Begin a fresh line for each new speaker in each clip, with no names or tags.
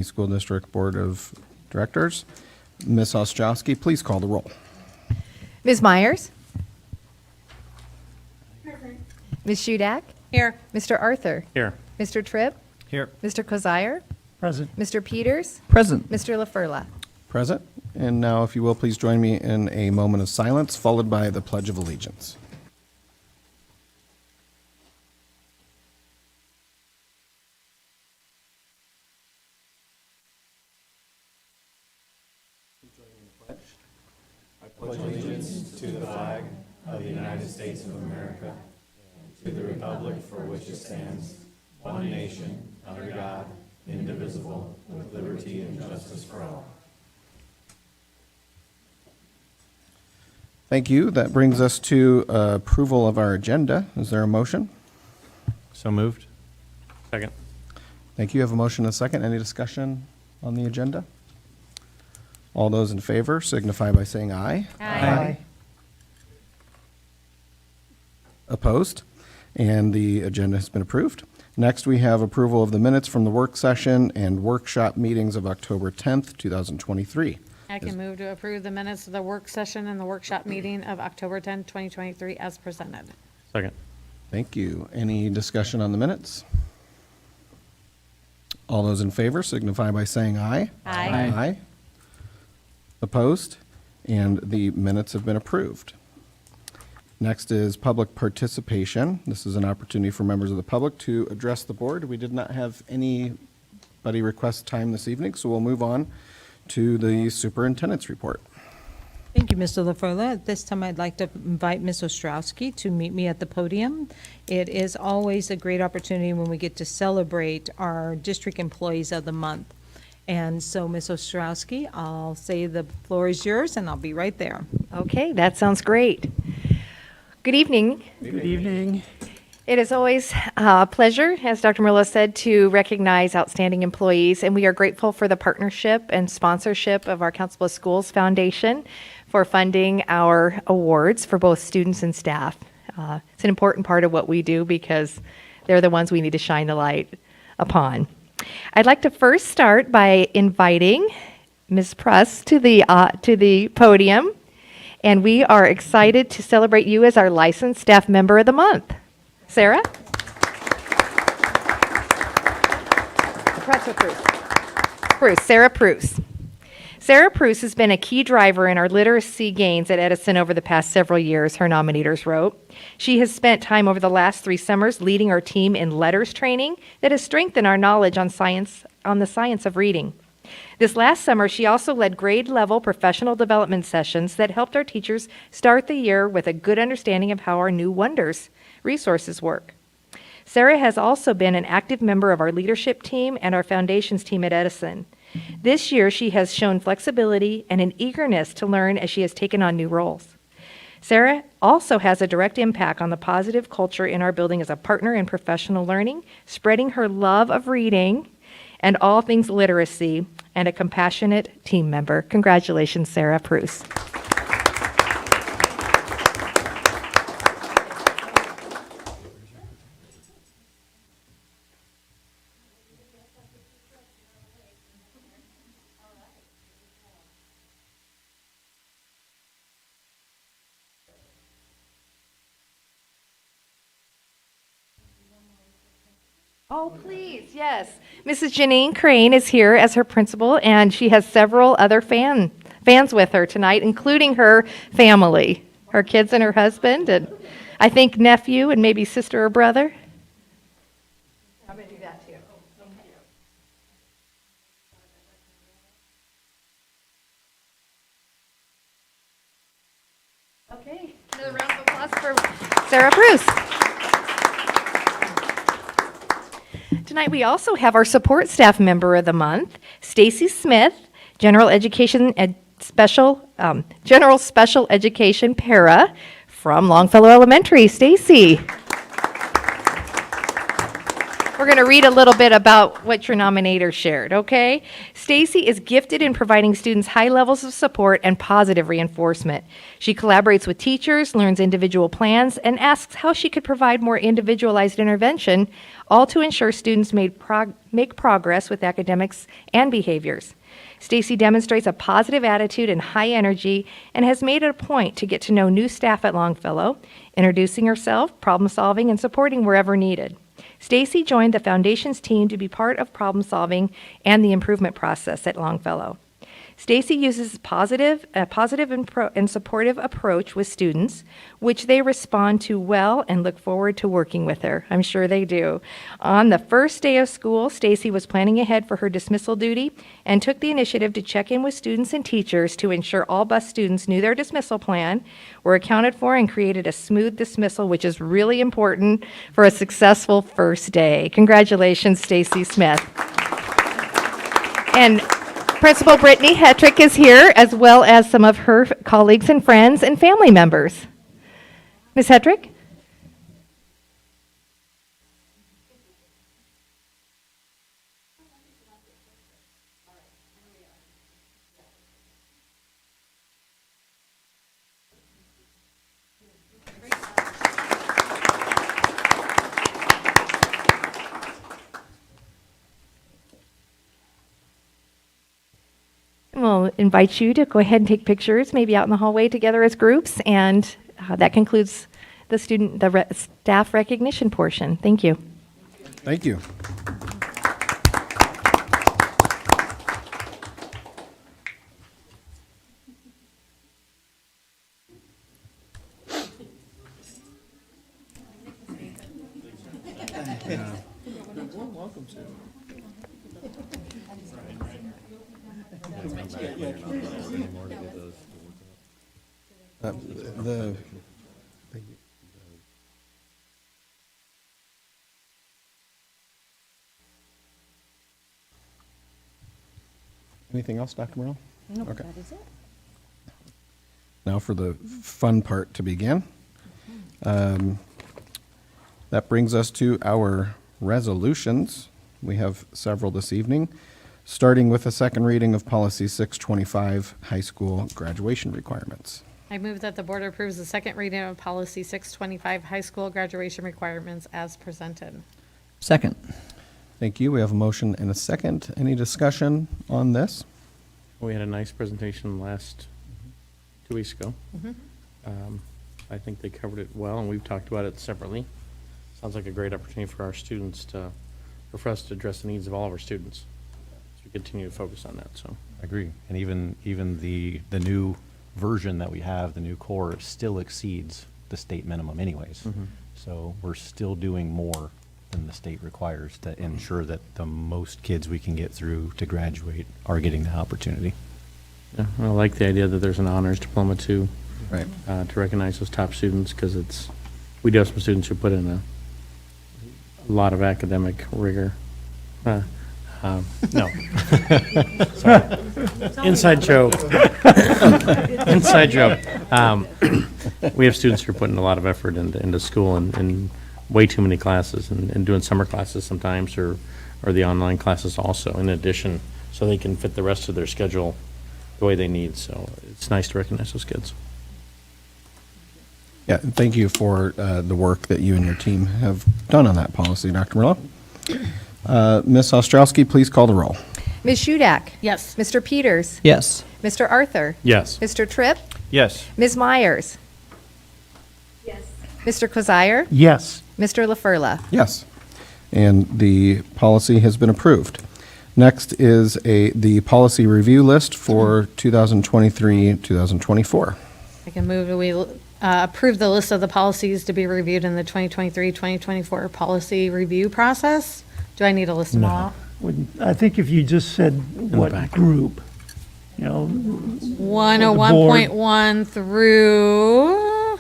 School District Board of Directors. Ms. Ostrowski, please call the roll.
Ms. Myers? Present. Ms. Shudak?
Here.
Mr. Arthur?
Here.
Mr. Tripp?
Here.
Mr. Kozire?
Present.
Mr. Peters?
Present.
Mr. LaFurla?
Present. And now, if you will, please join me in a moment of silence, followed by the Pledge of Allegiance. Thank you. That brings us to approval of our agenda. Is there a motion?
So moved. Second.
Thank you. Have a motion and a second. Any discussion on the agenda? All those in favor signify by saying aye.
Aye.
Opposed? And the agenda has been approved. Next, we have approval of the minutes from the work session and workshop meetings of October 10th, 2023.
I can move to approve the minutes of the work session and the workshop meeting of October 10, 2023 as presented.
Second.
Thank you. Any discussion on the minutes? All those in favor signify by saying aye.
Aye.
Aye. Opposed? And the minutes have been approved. Next is public participation. This is an opportunity for members of the public to address the board. We did not have anybody request time this evening, so we'll move on to the superintendent's report.
Thank you, Mr. LaFurla. At this time, I'd like to invite Ms. Ostrowski to meet me at the podium. It is always a great opportunity when we get to celebrate our district employees of the month. And so, Ms. Ostrowski, I'll say the floor is yours, and I'll be right there.
Okay, that sounds great. Good evening.
Good evening.
It is always a pleasure, as Dr. Murillo said, to recognize outstanding employees, and we are grateful for the partnership and sponsorship of our Council of Schools Foundation for funding our awards for both students and staff. It's an important part of what we do because they're the ones we need to shine the light upon. I'd like to first start by inviting Ms. Press to the podium, and we are excited to celebrate you as our licensed staff member of the month. Sarah? Press or Pruse? Pruse, Sarah Pruse. Sarah Pruse has been a key driver in our literacy gains at Edison over the past several years, her nominators wrote. She has spent time over the last 3 summers leading our team in letters training that has strengthened our knowledge on the science of reading. This last summer, she also led grade-level professional development sessions that helped our teachers start the year with a good understanding of how our new Wonders resources work. Sarah has also been an active member of our leadership team and our foundations team at Edison. This year, she has shown flexibility and an eagerness to learn as she has taken on new roles. Sarah also has a direct impact on the positive culture in our building as a partner in professional learning, spreading her love of reading and all things literacy, and a compassionate team member. Congratulations, Sarah Pruse. Oh, please, yes. Mrs. Janine Crane is here as her principal, and she has several other fans with her tonight, including her family, her kids and her husband, and I think nephew and maybe sister or brother. I'm going to do that too. Thank you. Okay, another round of applause for Sarah Pruse. Tonight we also have our support staff member of the month, Stacy Smith, General Special Education Para from Longfellow Elementary. Stacy. We're going to read a little bit about what your nominator shared, okay? Stacy is gifted in providing students high levels of support and positive reinforcement. She collaborates with teachers, learns individual plans, and asks how she could provide more individualized intervention, all to ensure students make progress with academics and behaviors. Stacy demonstrates a positive attitude and high energy and has made it a point to get to know new staff at Longfellow, introducing herself, problem solving, and supporting wherever needed. Stacy joined the Foundation's team to be part of problem solving and the improvement process at Longfellow. Stacy uses a positive and supportive approach with students, which they respond to well and look forward to working with her. I'm sure they do. On the first day of school, Stacy was planning ahead for her dismissal duty and took the initiative to check in with students and teachers to ensure all bus students knew their dismissal plan, were accounted for, and created a smooth dismissal, which is really important for a successful first day. Congratulations, Stacy Smith. And Principal Brittany Hetrick is here, as well as some of her colleagues and friends and family members. Ms. Hetrick? We'll invite you to go ahead and take pictures, maybe out in the hallway together as groups, and that concludes the staff recognition portion. Thank you.
Thank you. The Anything else, Dr. Morrell?
No,
Okay.
that is it.
Now for the fun part to begin. That brings us to our resolutions. We have several this evening, starting with a second reading of Policy 625, High School Graduation Requirements.
I move that the board approves the second reading of policy 625, high school graduation requirements as presented.
Second.
Thank you. We have a motion and a second. Any discussion on this?
We had a nice presentation last 2 weeks ago. I think they covered it well, and we've talked about it separately. Sounds like a great opportunity for our students or for us to address the needs of all of our students. So we continue to focus on that, so.
I agree. And even the new version that we have, the new core, still exceeds the state minimum anyways. So we're still doing more than the state requires to ensure that the most kids we can get through to graduate are getting the opportunity.
Yeah, I like the idea that there's an honors diploma too,
Right.
to recognize those top students, because we do have some students who put in a lot of academic rigor. No. Sorry. Inside joke. Inside joke. We have students who are putting a lot of effort into school and way too many classes and doing summer classes sometimes or the online classes also in addition, so they can fit the rest of their schedule the way they need. So it's nice to recognize those kids.
Yeah, and thank you for the work that you and your team have done on that policy, Dr. Murillo. Ms. Ostrowski, please call the roll.
Ms. Shudak?
Yes.
Mr. Peters?
Yes.
Mr. Arthur?
Yes.
Mr. Tripp?
Yes.
Ms. Myers? Yes. Mr. Kozire?
Yes.
Mr. LaFurla?
Yes. And the policy has been approved. Next is the policy review list for 2023-2024.
I can move that we approve the list of the policies to be reviewed in the 2023-2024 policy review process. Do I need to list them all?
I think if you just said what
back.
group,
101.1 through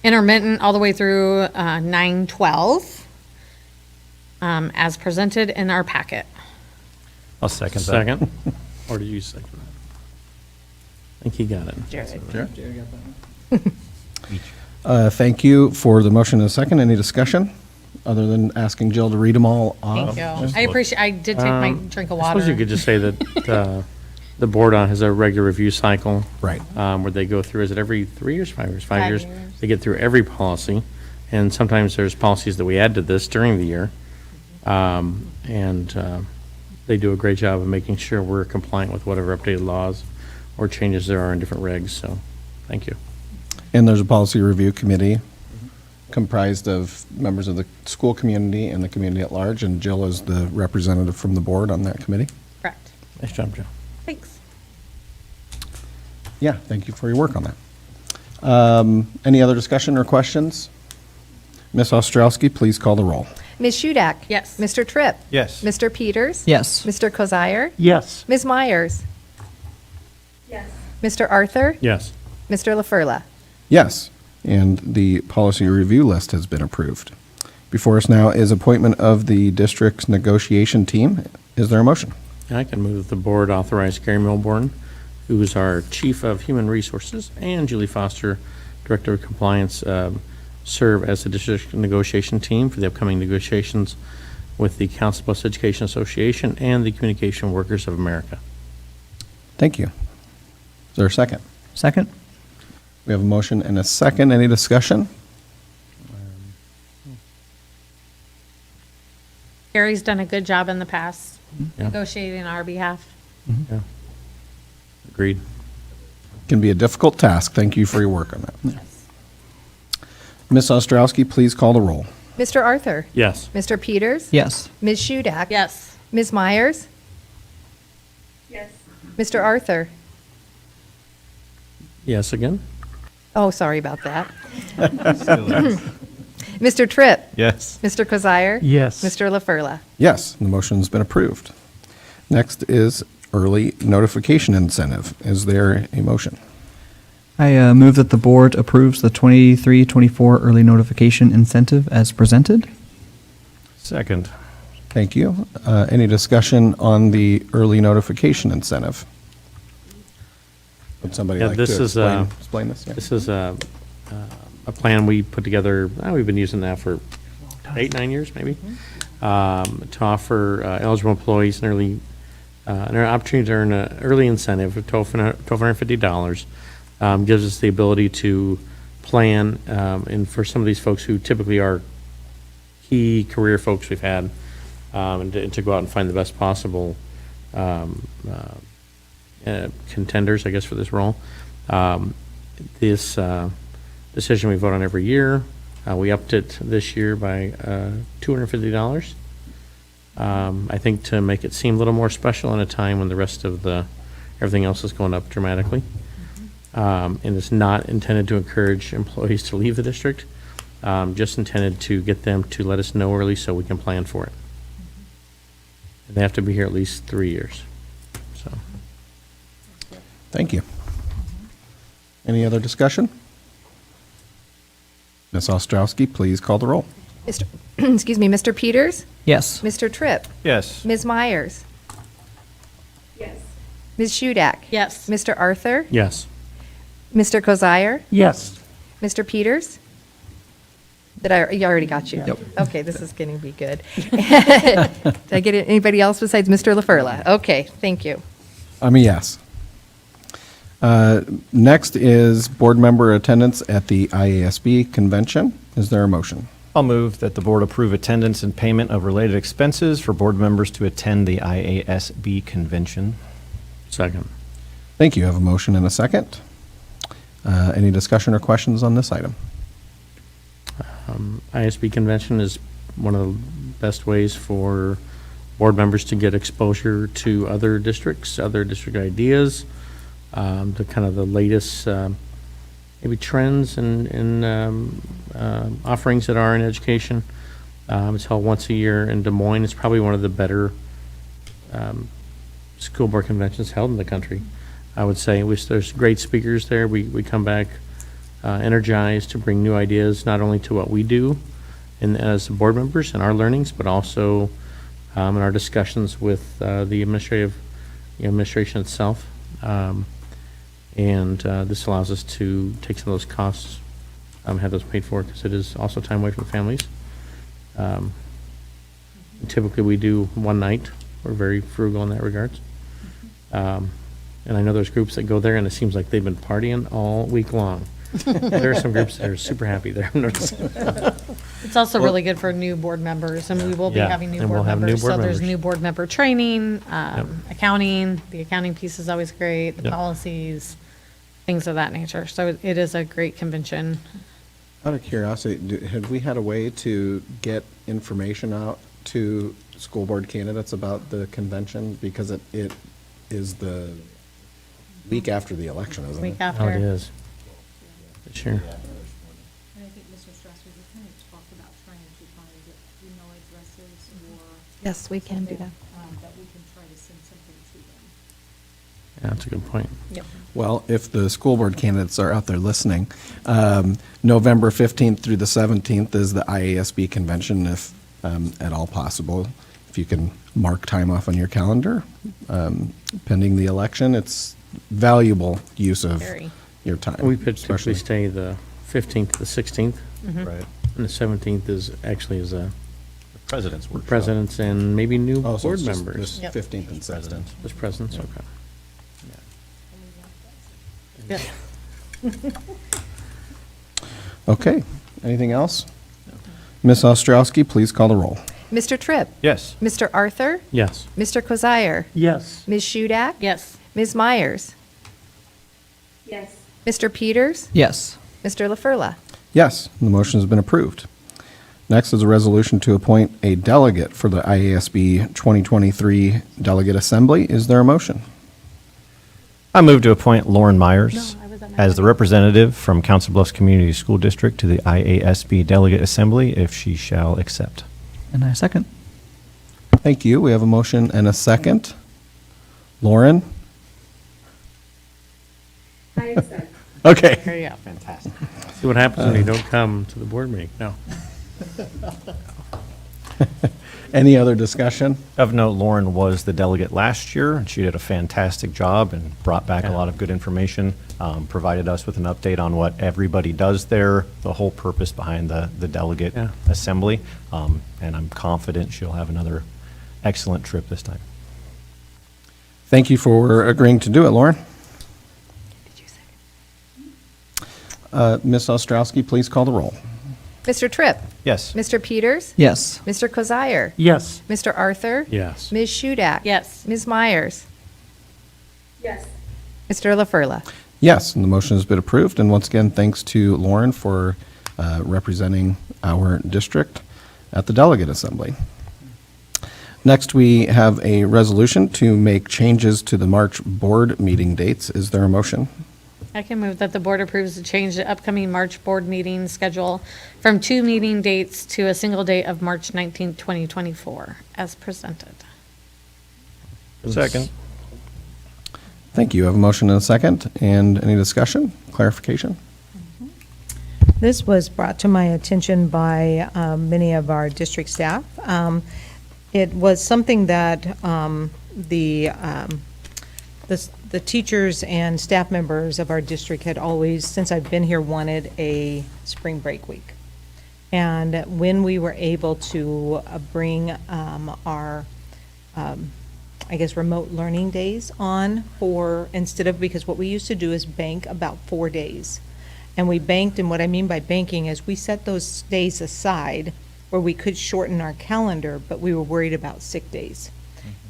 intermittent, all the way through 912, as presented in our packet.
I'll second that.
Second? Or did you second that? I think he got it.
Thank you for the motion and a second. Any discussion? other than asking Jill to read them all off?
Thank you. I appreciate, I did take my drink of
I suppose you
water.
could just say that the board has a regular review cycle.
Right.
Where they go through, is it every 3 years, 5 years? 5
5
years.
years.
They get through every policy, and sometimes there's policies that we add to this during the year. And they do a great job of making sure we're compliant with whatever updated laws or changes there are in different regs, so, thank you.
And there's a policy review committee comprised of members of the school community and the community at large, and Jill is the representative from the board on that committee.
Correct.
Nice job, Joe.
Thanks.
Yeah, thank you for your work on that. Any other discussion or questions? Ms. Ostrowski, please call the roll.
Ms. Hudak?
Yes.
Mr. Tripp?
Yes.
Mr. Peters?
Yes.
Mr. Kozire?
Yes.
Ms. Myers? Yes. Mr. Arthur?
Yes.
Mr. LaFurla?
Yes, and the policy review list has been approved. Before us now is appointment of the district's negotiation team. Is there a motion?
I can move that the board authorize Gary Milborn, who is our Chief of Human Resources, and Julie Foster, Director of Compliance, serve as the district negotiation team for the upcoming negotiations with the Council Bluffs Education Association and the Communication Workers of America.
Thank you. Is there a second?
Second?
We have a motion and a second. Any discussion?
Gary's done a good job in the past
Yeah.
negotiating on our behalf.
Yeah. Agreed.
Can be a difficult task. Thank you for your work on that. Ms. Ostrowski, please call the roll.
Mr. Arthur?
Yes.
Mr. Peters?
Yes.
Ms. Hudak?
Yes.
Ms. Myers? Yes. Mr. Arthur?
Yes again?
Oh, sorry about that. Mr. Tripp?
Yes.
Mr. Kozire?
Yes.
Mr. LaFurla?
Yes, the motion's been approved. Next is early notification incentive. Is there a motion?
I move that the board approves the 23-24 early notification incentive as presented.
Second.
Thank you. Any discussion on the early notification incentive? Would somebody
Yeah,
like to
this is,
explain this? Yeah.
This is a plan we put together, we've been using that for 8, 9 years, maybe, to offer eligible employees an opportunity to earn an early incentive of $1,250. Gives us the ability to plan, and for some of these folks who typically are key career folks we've had, and to go out and find the best possible contenders, I guess, for this role. This decision we vote on every year. We upped it this year by $250. I think to make it seem a little more special in a time when the rest of everything else is going up dramatically. And it's not intended to encourage employees to leave the district, just intended to get them to let us know early so we can plan for it. And they have to be here at least 3 years, so.
Thank you. Any other discussion? Ms. Ostrowski, please call the roll.
Mr. Excuse me, Mr. Peters?
Yes.
Mr. Tripp?
Yes.
Ms. Myers? Yes. Ms. Hudak?
Yes.
Mr. Arthur?
Yes.
Mr. Kozire?
Yes.
Mr. Peters? You already got you? Yep. Okay, this is going to be good. Did I get anybody else besides Mr. LaFurla? Okay, thank you.
I'm a yes. Next is board member attendance at the IASB convention. Is there a motion?
I'll move that the board approve attendance and payment of related expenses for board members to attend the IASB convention.
Second.
Thank you. I have a motion and a second. Any discussion or questions on this item?
ISB convention is one of the best ways for board members to get exposure to other districts, other district ideas, the kind of the latest maybe trends and offerings that are in education. It's held once a year in Des Moines. It's probably one of the better school board conventions held in the country, I would say. There's great speakers there. We come back energized to bring new ideas, not only to what we do as board members and our learnings, but also in our discussions with the administration itself. This allows us to take some of those costs, have those paid for, because it is also time away from families. Typically, we do one night. We're very frugal in that regards. And I know there's groups that go there, and it seems like they've been partying all week long. There are some groups that are super happy there. I'm noticing.
It's also really good for new board members, and we will be
Yeah,
having new
and we'll
board
have new
members.
board
So there's
members.
new board member training, accounting. The accounting piece is always great, the
Yep.
policies, things of that nature. So it is a great convention.
Out of curiosity, had we had a way to get information out to school board candidates about the convention? Because it is the week after the election, isn't
Week
it?
after.
Oh, it is. Sure.
And I think Mr. Strasser, we kind of talked about trying to find email addresses or.
Yes, we can do that.
That we can try to send something to them.
Yeah, that's a good point.
Well, if the school board candidates are out there listening, November 15th through the 17th is the IASB convention, if at all possible. If you can mark time off on your calendar, pending the election, it's valuable use of
Very.
your time.
We typically
especially-
stay the 15th to the 16th,
Right.
and the 17th is actually is a
The President's workshop.
presidents and maybe new
Oh, so
board
it's just
members.
this
Yep.
15th and 16th.
Presidents.
Just presidents, okay.
Okay, anything else? Ms. Ostrowski, please call the roll.
Mr. Tripp?
Yes.
Mr. Arthur?
Yes.
Mr. Kozire?
Yes.
Ms. Shudak?
Yes.
Ms. Myers?
Yes.
Mr. Peters?
Yes.
Mr. LaFurla?
Yes, the motion has been approved. Next is a resolution to appoint a delegate for the IASB 2023 Delegate Assembly. Is there a motion?
I move to appoint Lauren Myers
No, I was at my
as the representative from Council Bluffs Community School District to the IASB Delegate Assembly if she shall accept.
And I second.
Thank you. We have a motion and a second. Lauren? Okay.
There you go.
Fantastic.
See what happens when you don't come to the board meeting. No.
Any other discussion?
Of note, Lauren was the delegate last year, and she did a fantastic job and brought back a lot of good information, provided us with an update on what everybody does there, the whole purpose behind the delegate
Yeah.
assembly, and I'm confident she'll have another excellent trip this time.
Thank you for agreeing to do it, Lauren. Ms. Ostrowski, please call the roll.
Mr. Tripp?
Yes.
Mr. Peters?
Yes.
Mr. Kozire?
Yes.
Mr. Arthur?
Yes.
Ms. Shudak?
Yes.
Ms. Myers? Yes. Mr. LaFurla?
Yes, and the motion has been approved. And once again, thanks to Lauren for representing our district at the Delegate Assembly. Next, we have a resolution to make changes to the March board meeting dates. Is there a motion?
I can move that the board approves to change the upcoming March board meeting schedule from 2 meeting dates to a single date of March 19th, 2024, as presented.
Second.
Thank you. I have a motion and a second. And any discussion, clarification?
This was brought to my attention by many of our district staff. It was something that the teachers and staff members of our district had always, since I've been here, wanted a spring break week. And when we were able to bring our, I guess, remote learning days on for, instead of, because what we used to do is bank about 4 days. And we banked, and what I mean by banking is we set those days aside where we could shorten our calendar, but we were worried about sick days.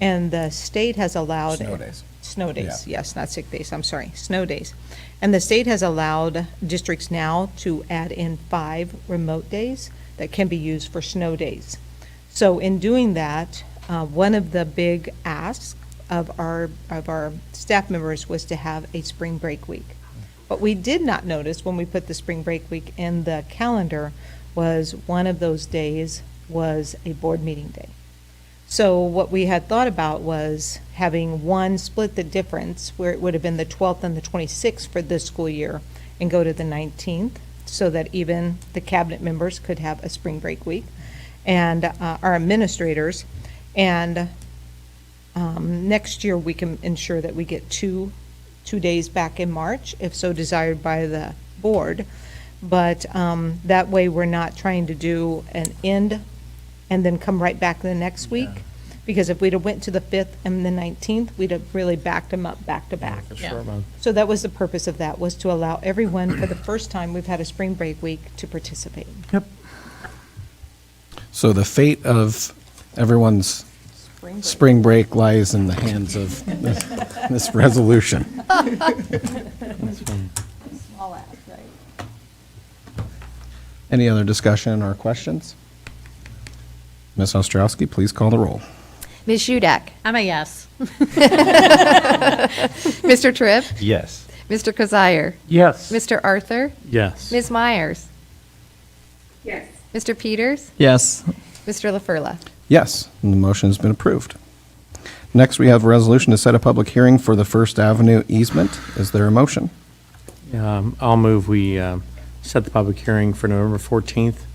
And the state has allowed.
Snow days.
Snow days,
Yeah.
yes, not sick days, I'm sorry, snow days. And the state has allowed districts now to add in 5 remote days that can be used for snow days. So in doing that, one of the big asks of our staff members was to have a spring break week. What we did not notice when we put the spring break week in the calendar was one of those days was a board meeting day. So what we had thought about was having one split the difference, where it would have been the 12th and the 26th for this school year, and go to the 19th, so that even the cabinet members could have a spring break week, and our administrators. And next year, we can ensure that we get two days back in March, if so desired by the board. But that way, we're not trying to do an end and then come right back the next week. Because if we'd have went to the 5th and the 19th, we'd have really backed them up back to back.
Yeah.
So that was the purpose of that, was to allow everyone, for the first time, we've had a spring break week, to participate.
So the fate of everyone's spring break lies in the hands of this resolution.
Small act, right?
Any other discussion or questions? Ms. Ostrowski, please call the roll.
Ms. Hudak?
I'm a yes.
Mr. Tripp?
Yes.
Mr. Kozire?
Yes.
Mr. Arthur?
Yes.
Ms. Myers? Yes. Mr. Peters?
Yes.
Mr. LaFurla?
Yes, and the motion has been approved. Next, we have a resolution to set a public hearing for the First Avenue easement. Is there a motion?
I'll move we set the public hearing for November 14th,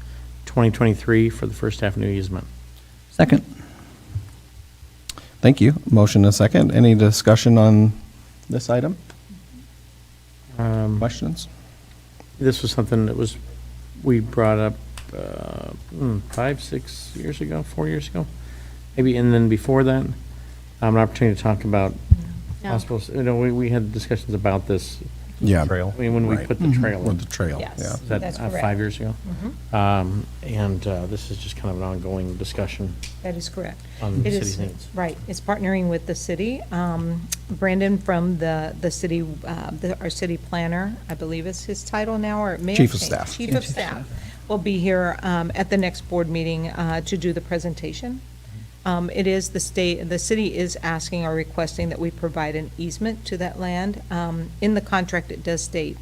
2023 for the First Avenue easement.
Second.
Thank you. Motion and a second. Any discussion on this item? Questions?
This was something that we brought up 5, 6 years ago, 4 years ago, maybe, and then before that, an opportunity to talk about
No.
possible, we had discussions about this,
Yeah.
Trail.
when we
Right.
put the trail in.
With the trail,
Yes.
yeah.
Is that
That's
5
correct.
years ago? And this is just kind of an ongoing discussion
That is correct.
on the
It
city's
is,
needs.
right, it's partnering with the city. Brandon from the city, our city planner, I believe is his title now, or it may have
Chief of
changed.
Staff.
Chief of Staff will be here at the next board meeting to do the presentation. It is the city is asking or requesting that we provide an easement to that land. In the contract, it does state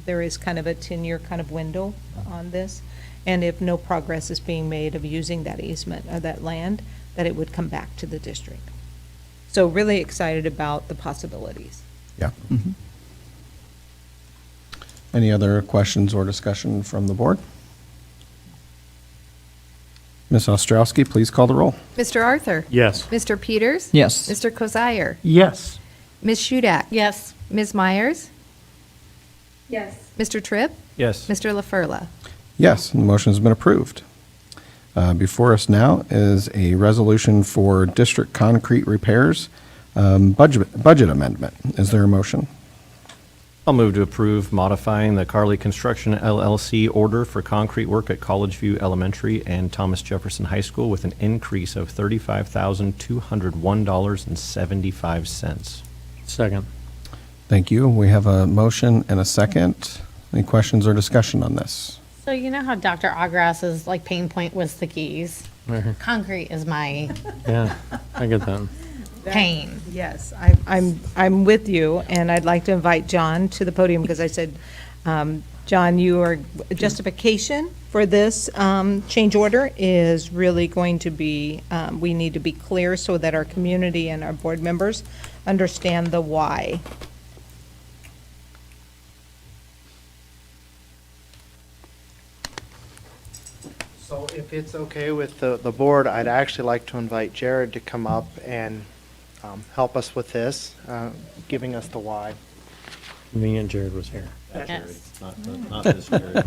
there is kind of a 10-year kind of window on this, and if no progress is being made of using that easement or that land, that it would come back to the district. So really excited about the possibilities.
Yeah. Any other questions or discussion from the board? Ms. Ostrowski, please call the roll.
Mr. Arthur?
Yes.
Mr. Peters?
Yes.
Mr. Kozire?
Yes.
Ms. Hudak?
Yes.
Ms. Myers? Yes. Mr. Tripp?
Yes.
Mr. LaFurla?
Yes, and the motion has been approved. Before us now is a resolution for district concrete repairs, budget amendment. Is there a motion?
I'll move to approve modifying the Carly Construction LLC order for concrete work at College View Elementary and Thomas Jefferson High School with an increase of $35,201.75.
Second.
Thank you. We have a motion and a second. Any questions or discussion on this?
So you know how Dr. Agras's like pain point was the keys? Concrete is my
Yeah, I get that.
pain.
Yes, I'm with you, and I'd like to invite John to the podium, because I said, John, your justification for this change order is really going to be, we need to be clear so that our community and our board members understand the why.
So if it's okay with the board, I'd actually like to invite Jared to come up and help us with this, giving us the why.
Convenient Jared was here.
Yes.
Not this year.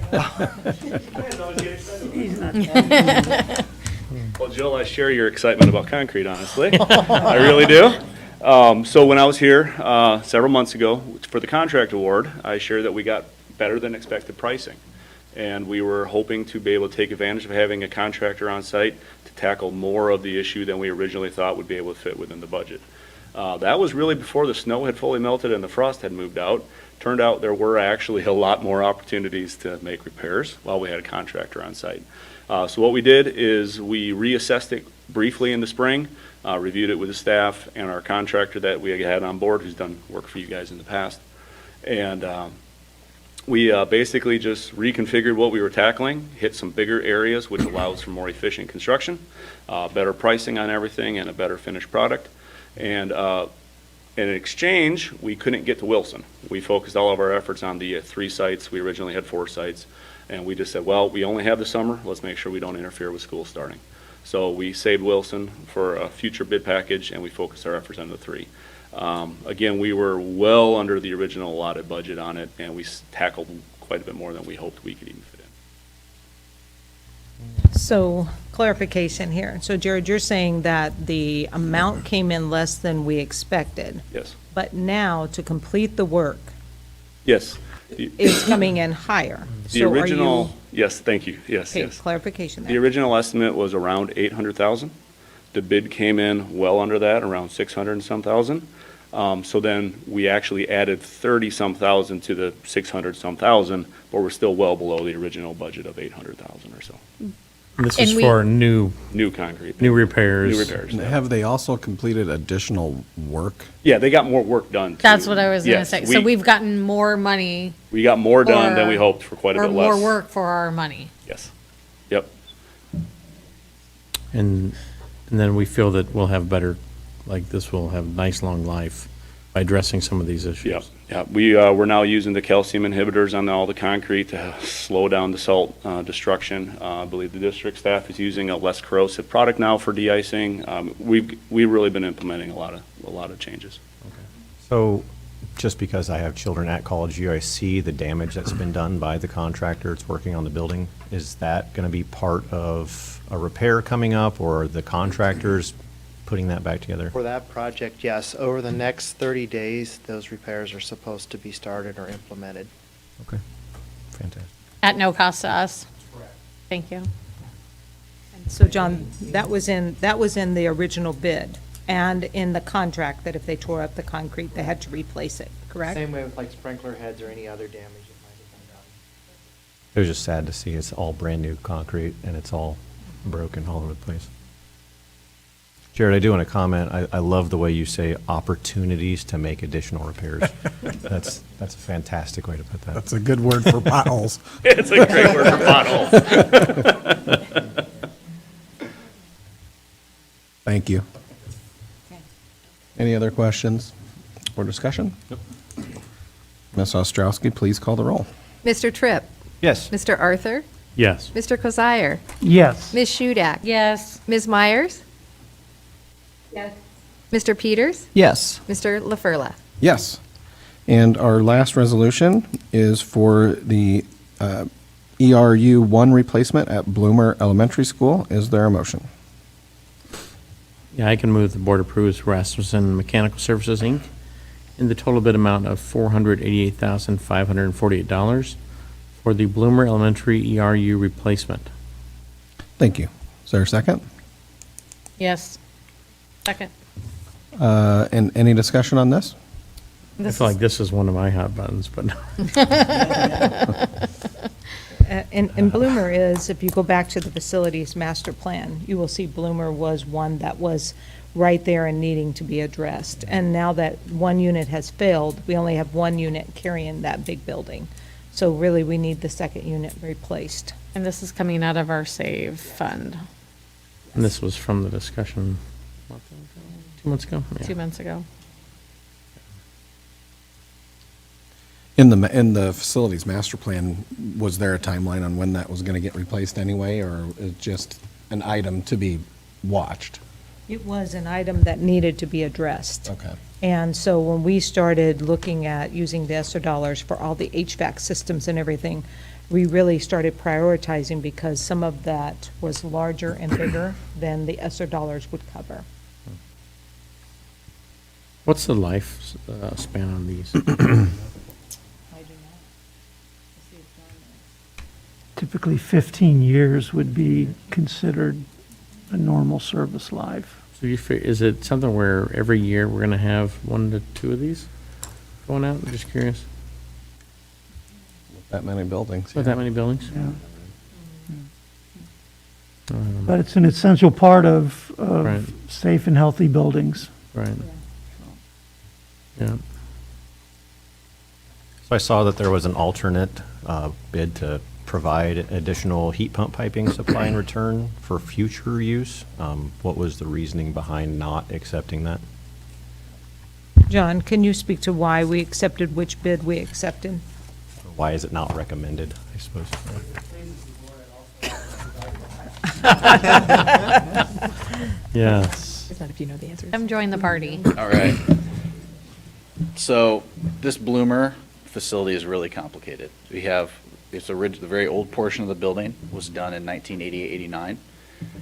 Well, Jill, I share your excitement about concrete, honestly. I really do. So when I was here several months ago for the contract award, I shared that we got better than expected pricing. And we were hoping to be able to take advantage of having a contractor on site to tackle more of the issue than we originally thought would be able to fit within the budget. That was really before the snow had fully melted and the frost had moved out. Turned out there were actually a lot more opportunities to make repairs while we had a contractor on site. So what we did is we reassessed it briefly in the spring, reviewed it with the staff and our contractor that we had on board who's done work for you guys in the past. And we basically just reconfigured what we were tackling, hit some bigger areas, which allows for more efficient construction, better pricing on everything, and a better finished product. And in exchange, we couldn't get to Wilson. We focused all of our efforts on the 3 sites. We originally had 4 sites. And we just said, well, we only have the summer. Let's make sure we don't interfere with school starting. So we saved Wilson for a future bid package, and we focused our efforts on the 3. Again, we were well under the original allotted budget on it, and we tackled quite a bit more than we hoped we could even fit
So clarification here. So Jared, you're saying that the amount came in less than we expected,
Yes.
but now to complete the work,
Yes.
it's coming in higher.
The
So are you-
original, yes, thank you. Yes,
Okay,
yes.
clarification
The
there.
original estimate was around 800,000. The bid came in well under that, around 600 and some thousand. So then we actually added 30-some thousand to the 600-some thousand, but we're still well below the original budget of 800,000 or so.
This
And
is
we-
for new
New concrete.
New repairs.
New repairs. yeah.
Have they also completed additional work?
Yeah, they got more work done.
That's
too.
what I was gonna
Yes,
say. So we've gotten more money.
We got more done than we
or-
hoped for quite a
or
bit less.
more work for our money.
Yes. Yep.
And then we feel that we'll have better, like this will have nice long life by addressing some of these issues.
Yep. Yeah. We're now using the calcium inhibitors on all the concrete to slow down the salt destruction. I believe the district staff is using a less corrosive product now for de-icing. We've really been implementing a lot of changes.
So, just because I have children at College View, I see the damage that's been done by the contractor that's working on the building. Is that going to be part of a repair coming up, or the contractors putting that back together?
For that project, yes, over the next 30 days, those repairs are supposed to be started or implemented.
Okay, fantastic.
At no cost to us. Thank you.
So John, that was in the original bid and in the contract that if they tore up the concrete, they had to replace it, correct?
Same way with like sprinkler heads or any other damage that might have been done.
It was just sad to see it's all brand-new concrete and it's all broken all over the place. Jared, I do want to comment, I love the way you say opportunities to make additional repairs. That's a fantastic way to put that.
That's a good word for potholes.
It's a great word for potholes.
Thank you. Any other questions or discussion? Ms. Ostrowski, please call the roll.
Mr. Tripp?
Yes.
Mr. Arthur?
Yes.
Mr. Kozire?
Yes.
Ms. Shudak?
Yes.
Ms. Myers?
Yes.
Mr. Peters?
Yes.
Mr. LaFurla?
Yes. And our last resolution is for the ERU 1 replacement at Bloomer Elementary School. Is there a motion?
Yeah, I can move the board approves Rasmussen Mechanical Services, Inc. in the total bid amount of $488,548 for the Bloomer Elementary ERU replacement.
Thank you. Is there a second?
Yes. Second.
And any discussion on this?
I feel like this is one of my hot buttons, but
And Bloomer is, if you go back to the facilities master plan, you will see Bloomer was one that was right there and needing to be addressed. And now that one unit has failed, we only have one unit carrying that big building. So really, we need the second unit replaced.
And this is coming out of our save fund
and this was from the discussion 2 months ago? Yeah.
2 months ago.
In the facilities master plan, was there a timeline on when that was going to get replaced anyway, or is it just an item to be watched?
It was an item that needed to be addressed.
Okay.
And so when we started looking at using the ESSER dollars for all the HVAC systems and everything, we really started prioritizing because some of that was larger and bigger than the ESSER dollars would cover.
What's the life span on these?
Typically 15 years would be considered a normal service life.
So is it something where every year we're going to have 1 to 2 of these going out? I'm just curious.
That many buildings.
Not that many buildings?
Yeah. But it's an essential part of
Right.
safe and healthy buildings.
Right. Yeah.
So I saw that there was an alternate bid to provide additional heat pump piping supply in return for future use. What was the reasoning behind not accepting that?
John, can you speak to why we accepted which bid we accepted?
Why is it not recommended, I suppose?
Yes.
It's not if you know the answers.
Come join the party.
All right. So this Bloomer facility is really complicated. We have the very old portion of the building was done in 1988, 89.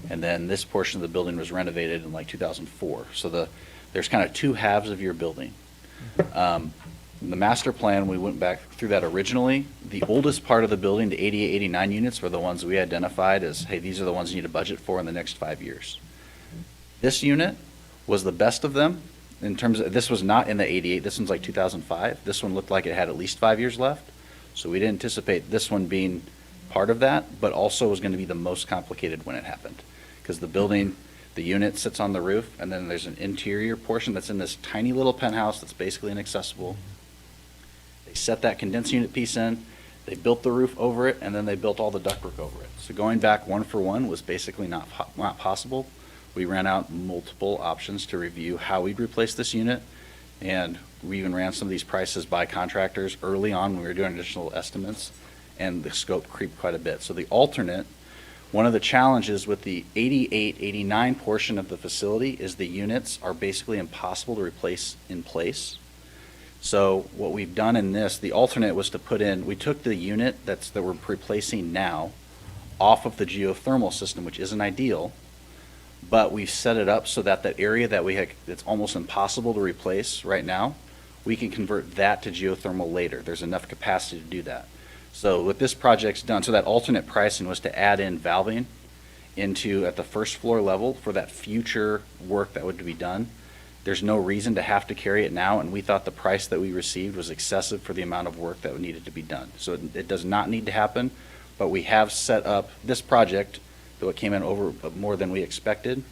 And then this portion of the building was renovated in like 2004. So there's kind of two halves of your building. The master plan, we went back through that originally. The oldest part of the building, the 88, 89 units, were the ones we identified as, hey, these are the ones you need to budget for in the next 5 years. This unit was the best of them in terms of, this was not in the 88, this one's like 2005. This one looked like it had at least 5 years left. So we didn't anticipate this one being part of that, but also was going to be the most complicated when it happened. Because the building, the unit sits on the roof, and then there's an interior portion that's in this tiny little penthouse that's basically inaccessible. They set that condensed unit piece in, they built the roof over it, and then they built all the ductwork over it. So going back one for one was basically not possible. We ran out multiple options to review how we'd replace this unit, and we even ran some of these prices by contractors early on when we were doing additional estimates, and the scope creeped quite a bit. So the alternate, one of the challenges with the 88, 89 portion of the facility is the units are basically impossible to replace in place. So what we've done in this, the alternate was to put in, we took the unit that we're replacing now off of the geothermal system, which isn't ideal, but we've set it up so that that area that we had, it's almost impossible to replace right now, we can convert that to geothermal later. There's enough capacity to do that. So what this project's done, so that alternate pricing was to add in valving into, at the first floor level for that future work that would be done. There's no reason to have to carry it now, and we thought the price that we received was excessive for the amount of work that needed to be done. So it does not need to happen, but we have set up this project, though it came in over more than we expected,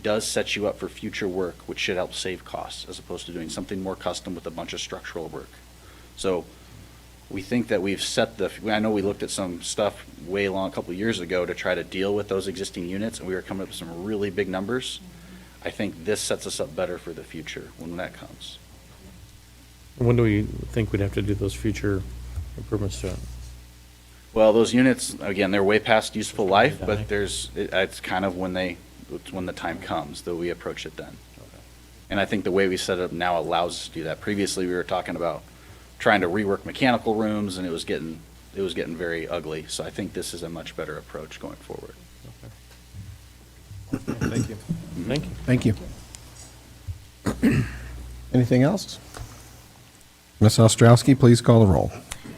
does set you up for future work, which should help save costs, as opposed to doing something more custom with a bunch of structural work. So we think that we've set I know we looked at some stuff way long, a couple of years ago, to try to deal with those existing units, and we were coming up with some really big numbers. I think this sets us up better for the future when that comes.
When do we think we'd have to do those future improvements to it?
Well, those units, again, they're way past useful life, but it's kind of when the time comes that we approach it then. And I think the way we set it up now allows us to do that. Previously, we were talking about trying to rework mechanical rooms, and it was getting very ugly. So I think this is a much better approach going forward.
Thank you.
Thank you.
Thank you. Anything else? Ms. Ostrowski, please call the roll.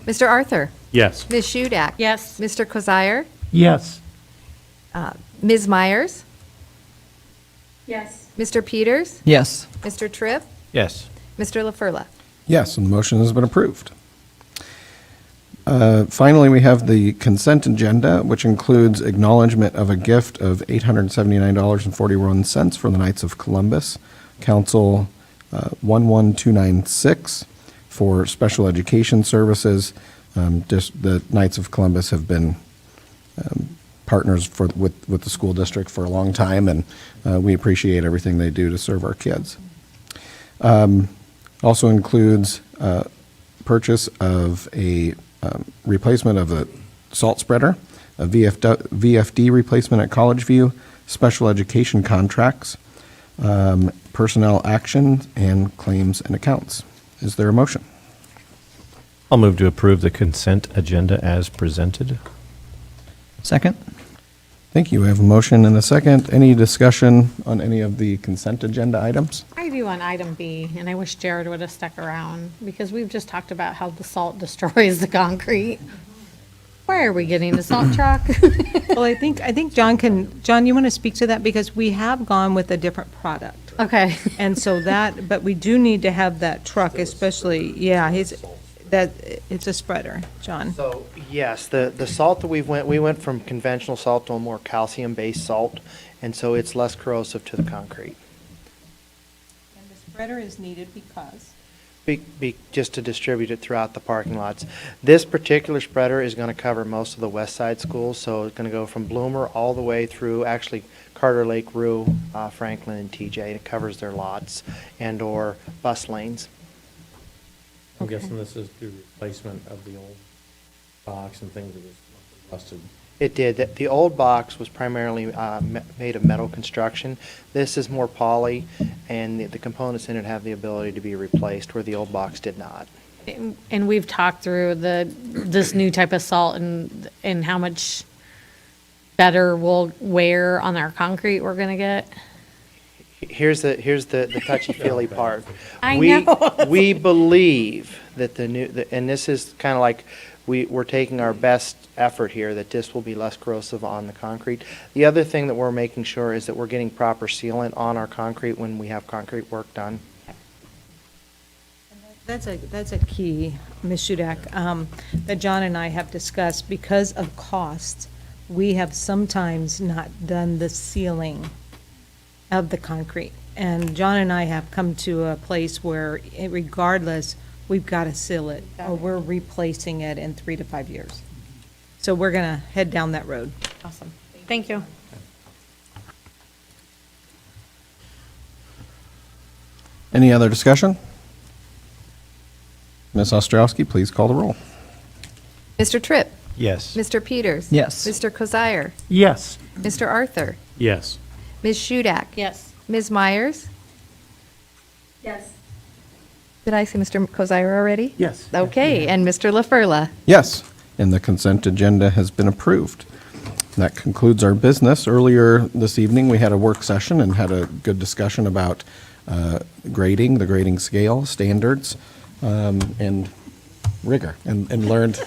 Mr. Arthur?
Yes.
Ms. Shudak?
Yes.
Mr. Kozire?
Yes.
Ms. Myers?
Yes.
Mr. Peters?
Yes.
Mr. Tripp?
Yes.
Mr. LaFurla?
Yes, and the motion has been approved. Finally, we have the consent agenda, which includes acknowledgement of a gift of $879.41 from the Knights of Columbus, Council 11296, for special education services. Just the Knights of Columbus have been partners with the school district for a long time, and we appreciate everything they do to serve our kids. Also includes purchase of a replacement of a salt spreader, a VFD replacement at College View, special education contracts, personnel action, and claims and accounts. Is there a motion?
I'll move to approve the consent agenda as presented.
Second?
Thank you. We have a motion and a second. Any discussion on any of the consent agenda items?
I do on item B, and I wish Jared would have stuck around, because we've just talked about how the salt destroys the concrete. Why are we getting a salt truck?
Well, I think John, you want to speak to that, because we have gone with a different product.
Okay.
And so but we do need to have that truck, especially, it's a spreader, John.
So, yes, the salt that we went from conventional salt to a more calcium-based salt, and so it's less corrosive to the concrete.
And the spreader is needed because?
Just to distribute it throughout the parking lots. This particular spreader is going to cover most of the west side schools, so it's going to go from Bloomer all the way through, actually, Carter Lake, Rue, Franklin, and TJ. It covers their lots and/or bus lanes.
I'm guessing this is the replacement of the old box and things that was rusted.
It did. The old box was primarily made of metal construction. This is more poly, and the components in it have the ability to be replaced, where the old box did not.
And we've talked through this new type of salt and how much better will wear on our concrete we're gonna get.
Here's the touchy-feely part.
I
We-
know.
We believe that and this is kind of like, we're taking our best effort here, that this will be less corrosive on the concrete. The other thing that we're making sure is that we're getting proper sealant on our concrete when we have concrete work done.
That's a key, Ms. Shudak, that John and I have discussed. Because of cost, we have sometimes not done the sealing of the concrete. And John and I have come to a place where regardless, we've got to seal it, or we're replacing it in 3 to 5 years. So we're going to head down that road.
Awesome. Thank you.
Any other discussion? Ms. Ostrowski, please call the roll.
Mr. Tripp?
Yes.
Mr. Peters?
Yes.
Mr. Kozire?
Yes.
Mr. Arthur?
Yes.
Ms. Shudak?
Yes.
Ms. Myers?
Yes.
Did I say Mr. Kozire already?
Yes.
Okay, and Mr. LaFurla?
Yes, and the consent agenda has been approved. That concludes our business. Earlier this evening, we had a work session and had a good discussion about grading, the grading scale, standards, and rigor, and learned.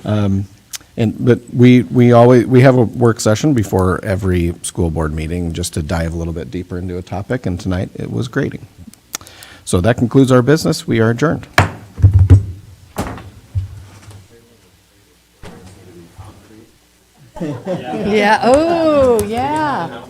But we have a work session before every school board meeting just to dive a little bit deeper into a topic, and tonight it was grading. So that concludes our business. We are adjourned.
Yeah, oh, yeah.